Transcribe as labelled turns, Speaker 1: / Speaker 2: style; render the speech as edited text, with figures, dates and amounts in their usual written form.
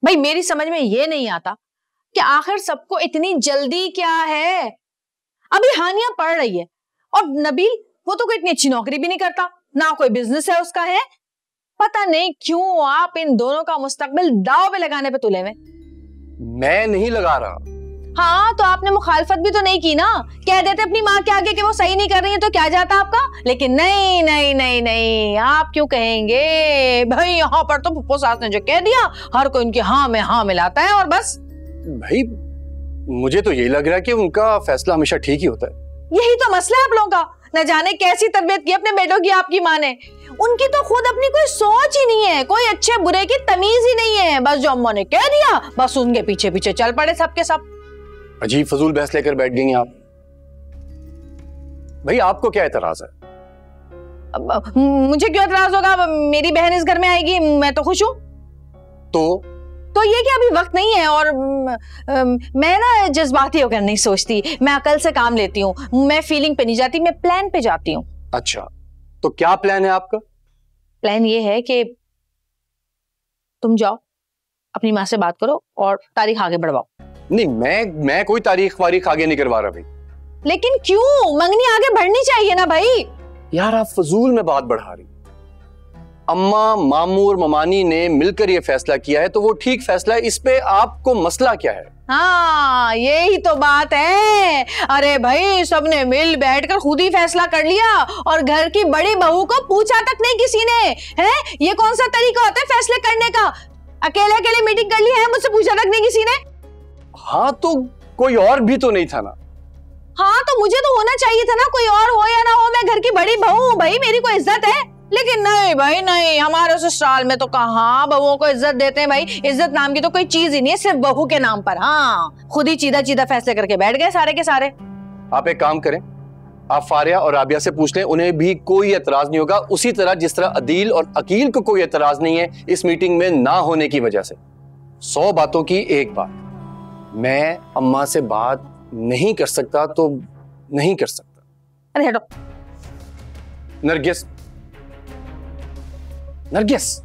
Speaker 1: भाई मेरी समझ में ये नहीं आता कि आखिर सबको इतनी जल्दी क्या है। अभी हानिया पढ़ रही है और नबील वो तो कोई इतनी अच्छी नौकरी भी नहीं करता, ना कोई बिजनेस है उसका है। पता नहीं क्यों आप इन दोनों का मुस्तकबिल दांव पे लगाने पे तुले हुए।
Speaker 2: मैं नहीं लगा रहा।
Speaker 1: हाँ तो आपने मुखालफत भी तो नहीं की ना, कह देते अपनी माँ के आगे कि वो सही नहीं कर रही है तो क्या जाता आपका। लेकिन नहीं नहीं नहीं नहीं, आप क्यों कहेंगे भाई, यहाँ पर तो पुप्पो सास ने जो कह दिया हर कोई उनकी हाँ में हाँ मिलाता है और बस।
Speaker 2: भाई मुझे तो यही लग रहा है कि उनका फैसला हमेशा ठीक ही होता है।
Speaker 1: यही तो मसला है आप लोगों का, न जाने कैसी तरबियत की अपने बेटों की आपकी माँ ने। उनकी तो खुद अपनी कोई सोच ही नहीं है, कोई अच्छे बुरे की तमीज ही नहीं है। बस जो अम्मा ने कह दिया बस उनके पीछे पीछे चल पड़े सबके सब।
Speaker 2: अजीब फजूल बहस लेकर बैठ गई आप। भाई आपको क्या एतराज है?
Speaker 1: मुझे क्यों एतराज होगा, मेरी बहन इस घर में आएगी, मैं तो खुश हूँ। तो ये कि अभी वक्त नहीं है और मैं ना जज्बाती होकर नहीं सोचती, मैं अकल से काम लेती हूँ, मैं फीलिंग पे नहीं जाती, मैं प्लान पे जाती हूँ।
Speaker 2: अच्छा तो क्या प्लान है आपका?
Speaker 1: प्लान ये है कि तुम जाओ अपनी माँ से बात करो और तारीख आगे बढ़वाओ।
Speaker 2: नहीं मैं कोई तारीख वारीख आगे नहीं करवा रहा भाई।
Speaker 1: लेकिन क्यों, मंगनी आगे बढ़नी चाहिए ना भाई।
Speaker 2: यार आप फजूल में बात बढ़ा रही। अम्मा मामू और ममानी ने मिलकर ये फैसला किया है तो वो ठीक फैसला है, इस पे आपको मसला क्या है?
Speaker 1: हाँ यही तो बात है। अरे भाई सबने मिल बैठकर खुद ही फैसला कर लिया और घर की बड़ी बहू को पूछा तक नहीं किसी ने। है ये कौन सा तरीका होता है फैसले करने का? अकेले अकेले मीटिंग कर ली है, मुझसे पूछा तक नहीं किसी ने।
Speaker 2: हाँ तो कोई और भी तो नहीं था ना।
Speaker 1: हाँ तो मुझे तो होना चाहिए था ना, कोई और हो या ना हो, मैं घर की बड़ी बहू हूँ भाई, मेरी कोई इज्जत है। लेकिन नहीं भाई नहीं, हमारे ससुराल में तो कहाँ बहुओं को इज्जत देते हैं भाई, इज्जत नाम की तो कोई चीज ही नहीं है, सिर्फ बहू के नाम पर। हाँ खुद ही चीदा चीदा फैसले करके बैठ गए सारे के सारे।
Speaker 2: आप एक काम करें, आप फारिया और राबिया से पूछ लें, उन्हें भी कोई एतराज नहीं होगा, उसी तरह जिस तरह अदील और अकील को कोई एतराज नहीं है इस मीटिंग में ना होने की वजह से। 100 बातों की एक बात, मैं अम्मा से बात नहीं कर सकता तो नहीं कर सकता।
Speaker 1: अरे हटो।
Speaker 2: नरगिस